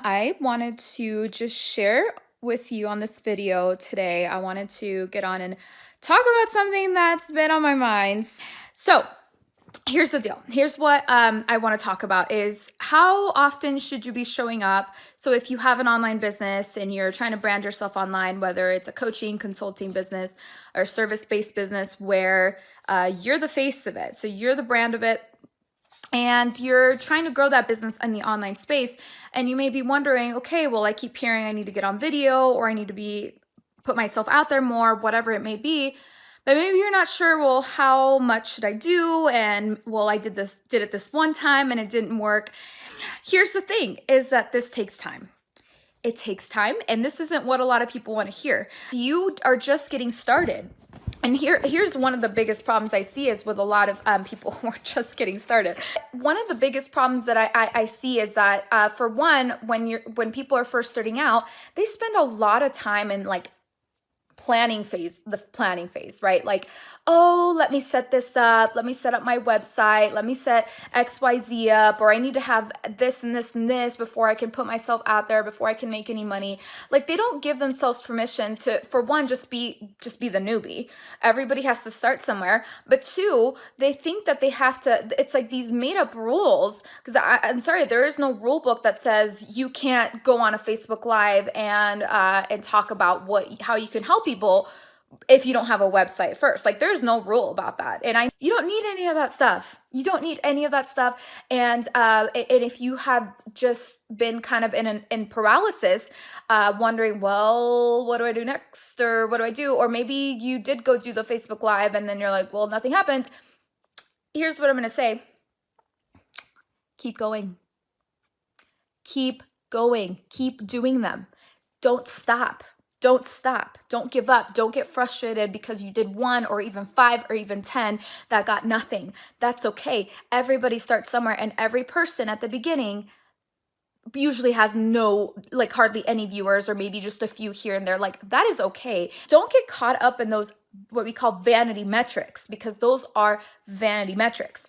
I wanted to just share with you on this video today. I wanted to get on and talk about something that's been on my mind. So, here's the deal. Here's what I want to talk about is how often should you be showing up? So if you have an online business and you're trying to brand yourself online, whether it's a coaching, consulting business or service-based business where you're the face of it, so you're the brand of it, and you're trying to grow that business in the online space, and you may be wondering, okay, well, I keep hearing I need to get on video or I need to put myself out there more, whatever it may be. But maybe you're not sure, well, how much should I do? And well, I did it this one time and it didn't work. Here's the thing is that this takes time. It takes time, and this isn't what a lot of people want to hear. You are just getting started. And here's one of the biggest problems I see is with a lot of people who are just getting started. One of the biggest problems that I see is that for one, when people are first starting out, they spend a lot of time in like the planning phase, right? Like, oh, let me set this up. Let me set up my website. Let me set XYZ up, or I need to have this and this and this before I can put myself out there, before I can make any money. Like, they don't give themselves permission to, for one, just be the newbie. Everybody has to start somewhere. But two, they think that they have to, it's like these made up rules. Because I'm sorry, there is no rule book that says you can't go on a Facebook Live and talk about how you can help people if you don't have a website first. Like, there's no rule about that. And you don't need any of that stuff. You don't need any of that stuff. And if you have just been kind of in paralysis, wondering, well, what do I do next? Or what do I do? Or maybe you did go do the Facebook Live and then you're like, well, nothing happened. Here's what I'm going to say. Keep going. Keep going. Keep doing them. Don't stop. Don't stop. Don't give up. Don't get frustrated because you did 1 or even 5 or even 10 that got nothing. That's okay. Everybody starts somewhere, and every person at the beginning usually has hardly any viewers, or maybe just a few here and there. Like, that is okay. Don't get caught up in those what we call vanity metrics, because those are vanity metrics.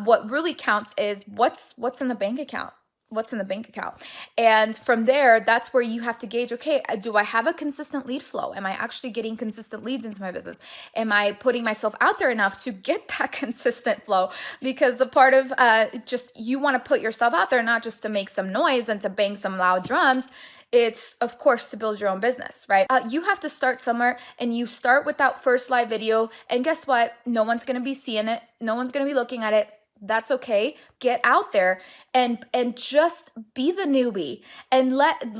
What really counts is what's in the bank account. What's in the bank account. And from there, that's where you have to gauge, okay, do I have a consistent lead flow? Am I actually getting consistent leads into my business? Am I putting myself out there enough to get that consistent flow? Because a part of you want to put yourself out there, not just to make some noise and to bang some loud drums. It's, of course, to build your own business, right? You have to start somewhere, and you start with that first live video. And guess what? No one's going to be seeing it. No one's going to be looking at it. That's okay. Get out there and just be the newbie, and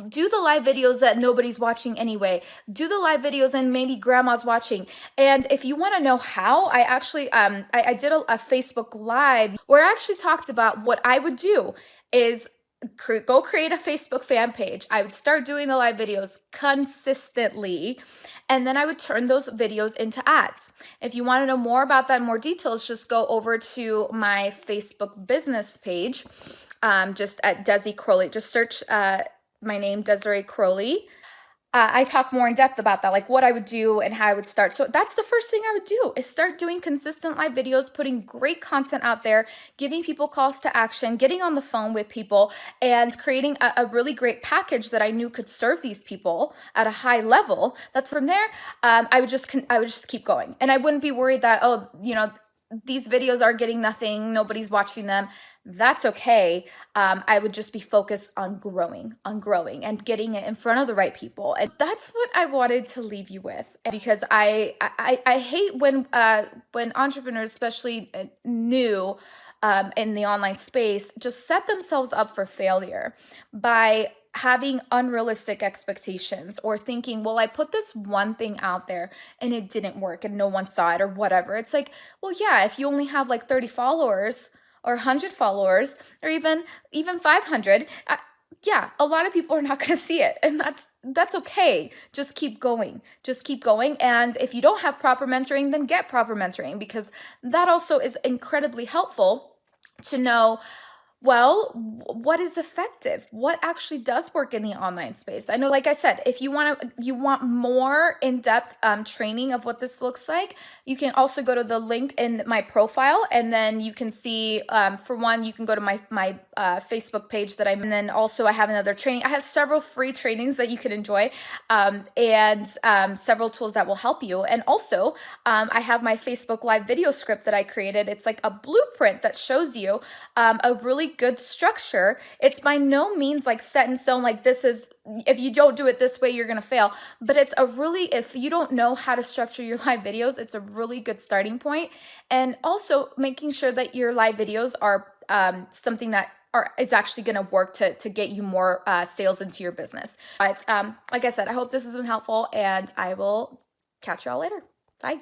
do the live videos that nobody's watching anyway. Do the live videos and maybe grandma's watching. And if you want to know how, I actually I did a Facebook Live where I actually talked about what I would do is go create a Facebook fan page. I would start doing the live videos consistently, and then I would turn those videos into ads. If you want to know more about that, more details, just go over to my Facebook business page, just at Desi Crowley. Just search my name, Desiree Crowley. I talk more in depth about that, like what I would do and how I would start. So that's the first thing I would do, is start doing consistent live videos, putting great content out there, giving people calls to action, getting on the phone with people, and creating a really great package that I knew could serve these people at a high level. That's from there. I would just keep going, and I wouldn't be worried that, oh, these videos are getting nothing, nobody's watching them. That's okay. I would just be focused on growing and getting it in front of the right people. And that's what I wanted to leave you with, because I hate when entrepreneurs, especially new in the online space, just set themselves up for failure by having unrealistic expectations, or thinking, well, I put this one thing out there and it didn't work and no one saw it, or whatever. It's like, well, yeah, if you only have like 30 followers or 100 followers, or even 500, yeah, a lot of people are not going to see it, and that's okay. Just keep going. And if you don't have proper mentoring, then get proper mentoring, because that also is incredibly helpful to know Well, what is effective? What actually does work in the online space? I know, like I said, if you want more in-depth training of what this looks like, you can also go to the link in my profile, and then you can see. For one, you can go to my Facebook page that and then also I have another training. I have several free trainings that you can enjoy, and several tools that will help you. And also, I have my Facebook Live video script that I created. It's like a blueprint that shows you a really good structure. It's by no means like set in stone, like this is, if you don't do it this way, you're going to fail. But it's a really, if you don't know how to structure your live videos, it's a really good starting point. And also making sure that your live videos are something that is actually going to work to get you more sales into your business. But like I said, I hope this has been helpful, and I will catch y'all later. Bye.